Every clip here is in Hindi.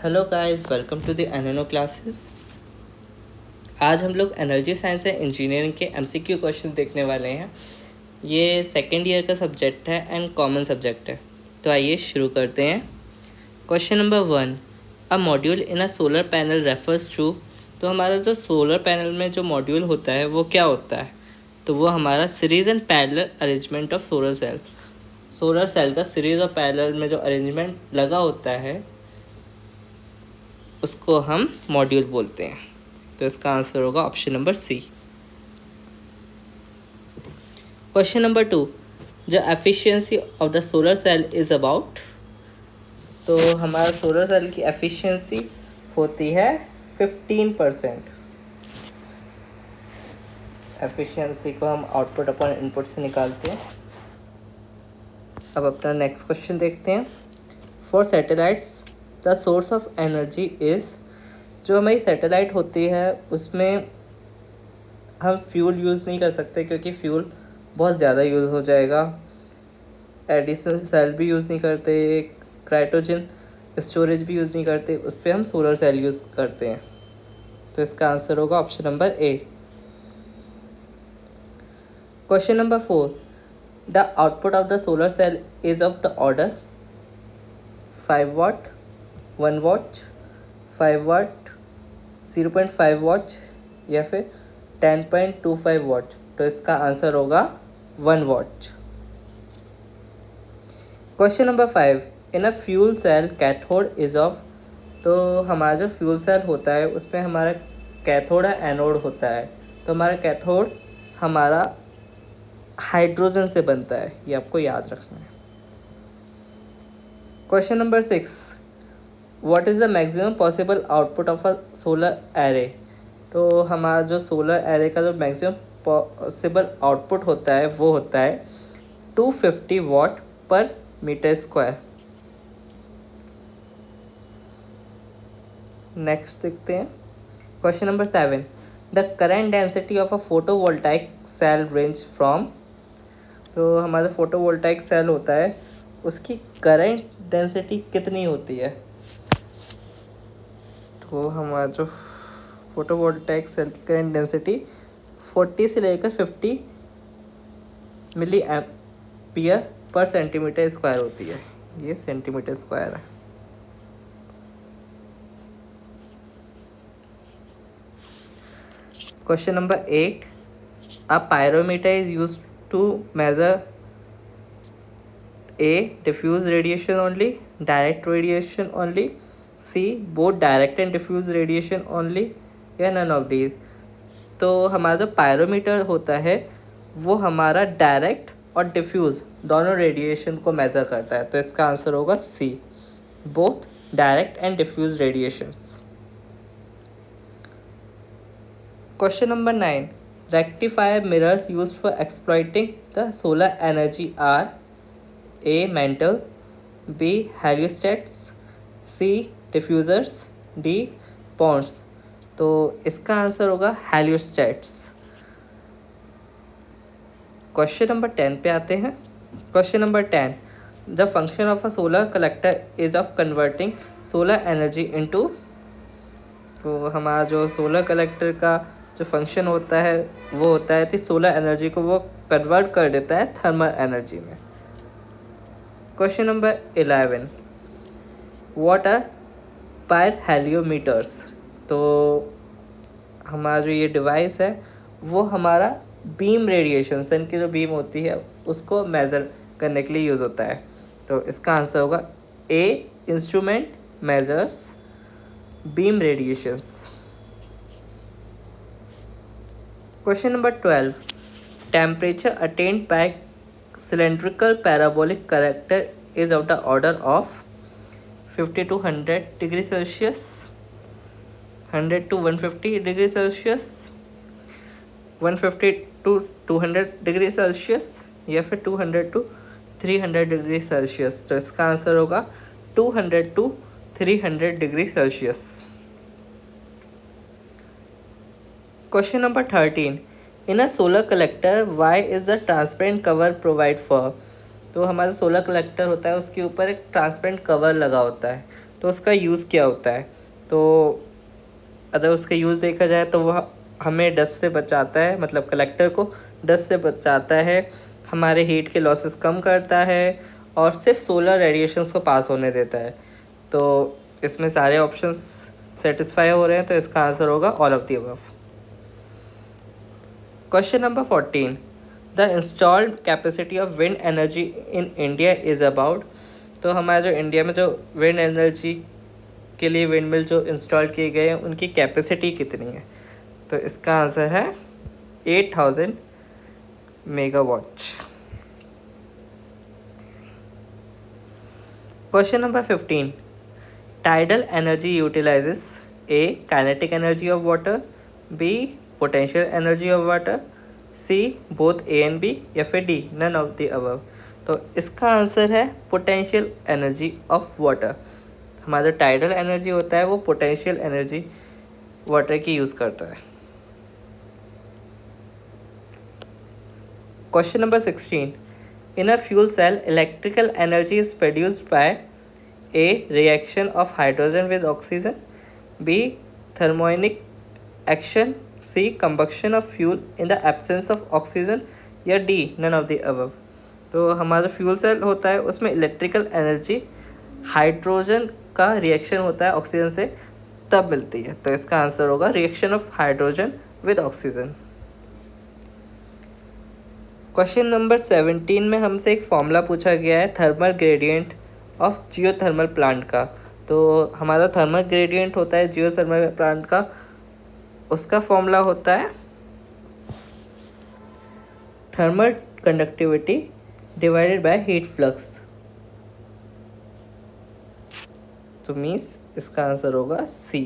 Hello guys, welcome to the NNO classes. आज हम लोग एनर्जी साइंस एंड इंजीनियरिंग के एमसीक्यू क्वेश्चन देखने वाले हैं। ये सेकेंड ईयर का सब्जेक्ट है एंड कॉमन सब्जेक्ट है। तो आइए शुरू करते हैं। Question number 1, a module in a solar panel refers to. तो हमारा जो सोलर पैनल में जो मॉड्यूल होता है वो क्या होता है? तो वो हमारा series and parallel arrangement of solar cell. Solar cell का सीरीज और पैरेलल में जो अरेंजमेंट लगा होता है उसको हम मॉड्यूल बोलते हैं। तो इसका आंसर होगा option number C. Question number 2, the efficiency of the solar cell is about. तो हमारा सोलर सेल की एफिशिएंसी होती है 15%। एफिशिएंसी को हम आउटपुट अपॉन इनपुट से निकालते हैं। अब अपना नेक्स्ट क्वेश्चन देखते हैं। For satellites the source of energy is. जो हमारी सैटेलाइट होती है उसमें हम फ्यूल यूज़ नहीं कर सकते क्योंकि फ्यूल बहुत ज़्यादा यूज़ हो जाएगा। एडिशनल सेल भी यूज़ नहीं करते, क्रायोजन स्टोरेज भी यूज़ नहीं करते, उस पर हम सोलर सेल यूज़ करते हैं। तो इसका आंसर होगा option number A. Question number 4, the output of the solar cell is of the order 5 watt, 1 watt, 5 watt, 0.5 watt या फिर 10.25 वाट। तो इसका आंसर होगा 1 watt. Question number 5, in a fuel cell cathode is of. तो हमारा जो फ्यूल सेल होता है उसमें हमारा कैथोड है, एनोड होता है। तो हमारा कैथोड हमारा हाइड्रोजन से बनता है, ये आपको याद रखना है। Question number 6, what is the maximum possible output of a solar array. तो हमारा जो सोलर एरे का जो मैक्सिमम पॉसिबल आउटपुट होता है वो होता है 250 वाट पर मीटर स्क्वायर। नेक्स्ट देखते हैं। Question number 7, the current density of a photovoltaic cell range from. तो हमारा फोटोवोल्टाइक सेल होता है उसकी करेंट डेंसिटी कितनी होती है? तो हमारा जो फोटोवोल्टाइक सेल की करेंट डेंसिटी 40 से लेकर 50 milliampere per centimetre square होती है। ये सेंटीमीटर स्क्वायर है। Question number 8, a pyrometer is used to measure A, diffuse radiation only, direct radiation only, C, both direct and diffuse radiation only, या none of these। तो हमारा जो पायरोमीटर होता है वो हमारा डायरेक्ट और डिफ्यूज़ दोनों रेडिएशन को मेज़र करता है। तो इसका आंसर होगा C, both direct and diffuse radiations. Question number 9, rectifier mirrors used for exploiting the solar energy are A, mantle, B, heliostats, C, diffusers, D, ponds। तो इसका आंसर होगा हेलियोस्टैट्स। क्वेश्चन नंबर 10 पे आते हैं। Question number 10, the function of a solar collector is of converting solar energy into. तो हमारा जो सोलर कलेक्टर का जो फंक्शन होता है वो होता है कि सोलर एनर्जी को वो कन्वर्ट कर देता है थर्मल एनर्जी में। Question number 11, what are pyrheliometers. तो हमारा जो ये डिवाइस है वो हमारा बीम रेडिएशन, सन की जो बीम होती है उसको मेज़र करने के लिए यूज़ होता है। तो इसका आंसर होगा A, instrument measures beam radiations. Question number 12, temperature attained by cylindrical parabolic character is of the order of 50 to 100 degree Celsius, 100 to 150 degree Celsius, 150 to 200 degree Celsius या फिर 200 to 300 डिग्री सेल्सियस। तो इसका आंसर होगा 200 to 300 degree Celsius. Question number 13, in a solar collector why is the transparent cover provide for. तो हमारा सोलर कलेक्टर होता है उसके ऊपर एक ट्रांसपेरेंट कवर लगा होता है। तो उसका यूज़ क्या होता है। तो अगर उसका यूज़ देखा जाए तो वह हमें डस्ट से बचाता है, मतलब कलेक्टर को डस्ट से बचाता है, हमारे हीट के लॉसेस कम करता है और सिर्फ सोलर रेडिएशंस को पास होने देता है। तो इसमें सारे ऑप्शंस सेटिस्फाई हो रहे हैं, तो इसका आंसर होगा all of the above. Question number 14, the installed capacity of wind energy in India is about. तो हमारे जो इंडिया में जो विंड एनर्जी के लिए विंड मिल जो इंस्टॉल किए गए हैं उनकी कैपेसिटी कितनी है। तो इसका आंसर है 8000 megawatt. Question number 15, tidal energy utilises A kinetic energy of water, B potential energy of water, C both A and B, या फिर D none of the above. तो इसका आंसर है पोटेंशियल एनर्जी ऑफ वाटर। हमारा जो टाइडल एनर्जी होता है वो पोटेंशियल एनर्जी वाटर की यूज़ करता है। Question number 16, in a fuel cell electrical energy is produced by a reaction of hydrogen with oxygen, B thermionic action, C combustion of fuel in the absence of oxygen, या D none of the above. तो हमारा फ्यूल सेल होता है उसमें इलेक्ट्रिकल एनर्जी हाइड्रोजन का रिएक्शन होता है ऑक्सीजन से तब मिलती है। तो इसका आंसर होगा reaction of hydrogen with oxygen. Question number 17 में हमसे एक फॉर्मूला पूछा गया है thermal gradient of geothermal plant का। तो हमारा थर्मल ग्रेडियंट होता है जियोथर्मल प्लांट का, उसका फॉर्मूला होता है thermal conductivity divided by heat flux. तो मीन्स इसका आंसर होगा C.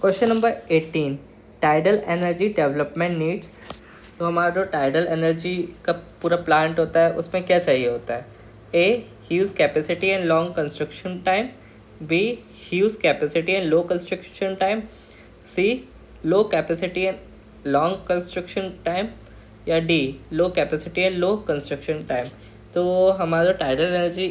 Question number 18, tidal energy development needs. तो हमारा जो टाइडल एनर्जी का पूरा प्लांट होता है उसमें क्या चाहिए होता है। A huge capacity and long construction time, B huge capacity and low construction time, C low capacity and long construction time, या D low capacity and low construction time. तो हमारा टाइडल एनर्जी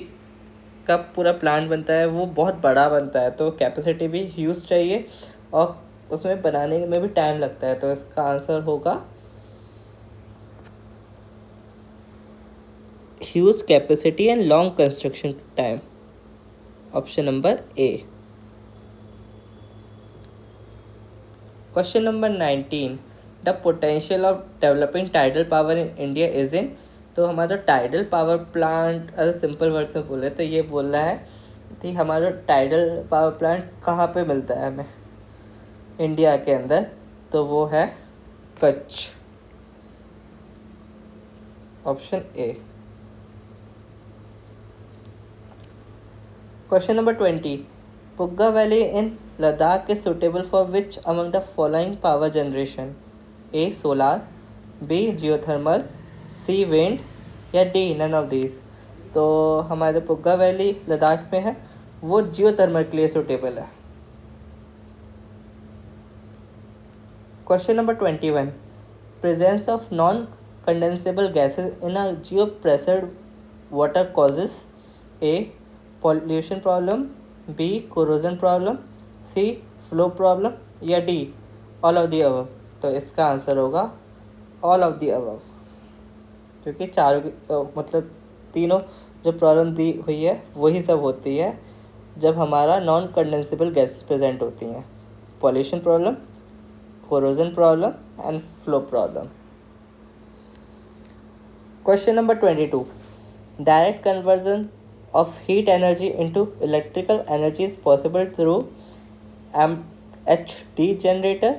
का पूरा प्लांट बनता है वो बहुत बड़ा बनता है, तो कैपेसिटी भी ह्यूज चाहिए और उसमें बनाने में भी टाइम लगता है। तो इसका आंसर होगा huge capacity and long construction time, option number A. Question number 19, the potential of developing tidal power in India is in. तो हमारा टाइडल पावर प्लांट अगर सिंपल वर्ड से बोले तो ये बोल रहा है कि हमारा टाइडल पावर प्लांट कहाँ पे मिलता है हमें इंडिया के अंदर। तो वो है Kutch, option A. Question number 20, Puga valley in Ladakh is suitable for which among the following power generation. A solar, B geothermal, C wind, या डी नन ऑफ दीज। तो हमारे पुग्गा वैली लद्दाख में है वो जियोथर्मल के लिए सुटेबल है। Question number 21, presence of non condensable gases in a geopressured water causes A pollution problem, B corrosion problem, C flow problem, या D all of the above. तो इसका आंसर होगा ऑल ऑफ द अबव, क्योंकि चारों मतलब तीनों जो प्रॉब्लम दी हुई है वही सब होती है जब हमारा नॉन कंडेंसेबल गैसेस प्रेजेंट होती हैं। Pollution problem, corrosion problem and flow problem. Question number 22, direct conversion of heat energy into electrical energy is possible through MHD generator,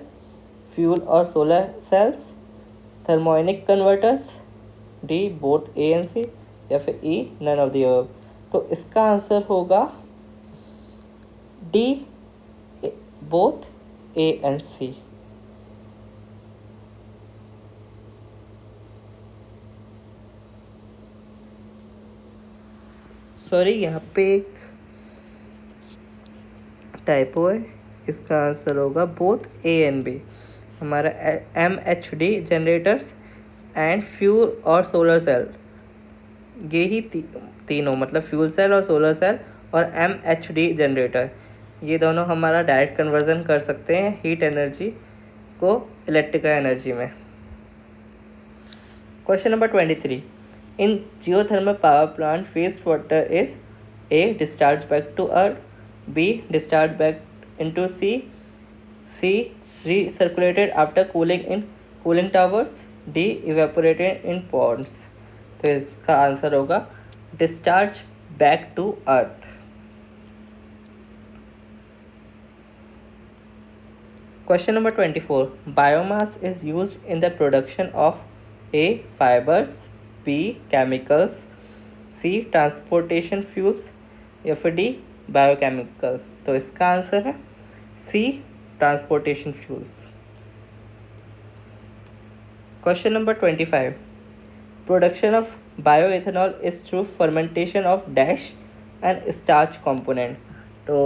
fuel or solar cells, thermonic converters, D both A and C, या फिर E none of the above। तो इसका आंसर होगा D both A and C। Sorry यहाँ पे एक टाइपो है, इसका आंसर होगा बोथ ए एंड बी। हमारा MHD जनरेटर्स एंड फ्यूल और सोलर सेल, ये ही तीनों मतलब फ्यूल सेल और सोलर सेल और MHD जनरेटर, ये दोनों हमारा डायरेक्ट कन्वर्जन कर सकते हैं हीट एनर्जी को इलेक्ट्रिकल एनर्जी में। Question number 23, in geothermal power plant waste water is A discharged back to earth, B discharged back into sea, C recirculated after cooling in cooling towers, D evaporated in ponds। तो इसका आंसर होगा discharge back to earth. Question number 24, biomass is used in the production of A fibers, B chemicals, C transportation fuels या फिर D बायोकेमिकल्स। तो इसका आंसर है C transportation fuels. Question number 25, production of bioethanol is through fermentation of dash and starch component. तो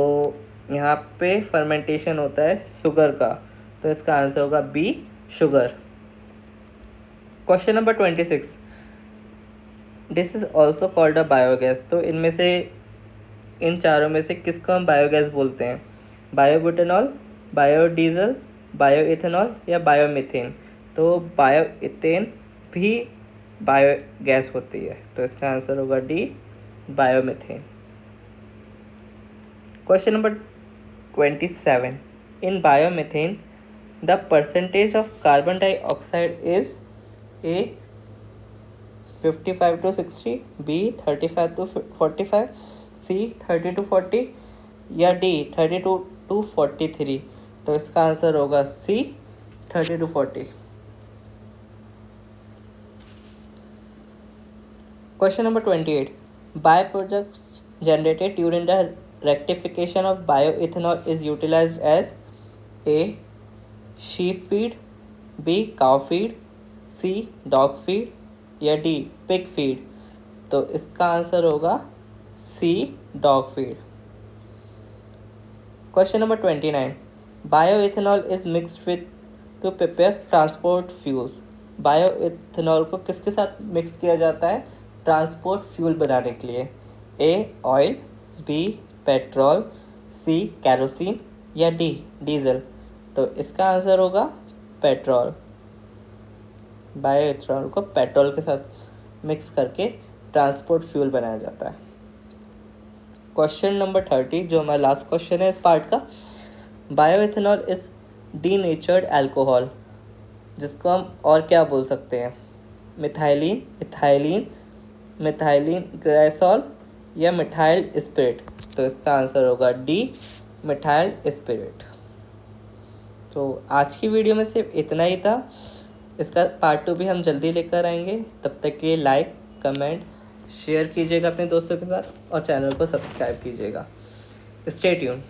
यहाँ पे फर्मेंटेशन होता है शुगर का, तो इसका आंसर होगा B sugar. Question number 26, this is also called a biogas. तो इनमें से इन चारों में से किसको हम बायोगैस बोलते हैं? बायोबुटेनॉल, बायोडीजल, बायोइथेनॉल या बायोमीथेन। तो बायोइथेन भी बायोगैस होती है, तो इसका आंसर होगा D biomethane. Question number 27, in biomethane the percentage of carbon dioxide is A 55 to 60, B 35 to 45, C 30 to 40 या D 32 to 43। तो इसका आंसर होगा C 30 to 40। Question number 28, by products generated during the rectification of bioethanol is utilised as A sheep feed, B cow feed, C dog feed या D पिग फीड। तो इसका आंसर होगा C dog feed. Question number 29, bioethanol is mixed with to prepare transport fuels. Bioethanol को किसके साथ मिक्स किया जाता है ट्रांसपोर्ट फ्यूल बनाने के लिए? A oil, B petrol, C kerosene या D डीजल। तो इसका आंसर होगा पेट्रोल। बायोइथेनॉल को पेट्रोल के साथ मिक्स करके ट्रांसपोर्ट फ्यूल बनाया जाता है। क्वेश्चन नंबर 30, जो हमारा लास्ट क्वेश्चन है इस पार्ट का, बायोइथेनॉल इज डीनेचर्ड अल्कोहल, जिसको हम और क्या बोल सकते हैं? मिथाइलिन, इथाइलिन, मिथाइलिन ग्लाइसॉल या मिथाइल स्पिरिट। तो इसका आंसर होगा D मिथाइल स्पिरिट। तो आज की वीडियो में सिर्फ इतना ही था। इसका पार्ट 2 भी हम जल्दी लेकर आएंगे। तब तक के लिए लाइक, कमेंट, शेयर कीजिएगा अपने दोस्तों के साथ और चैनल को सब्सक्राइब कीजिएगा। Stay tuned.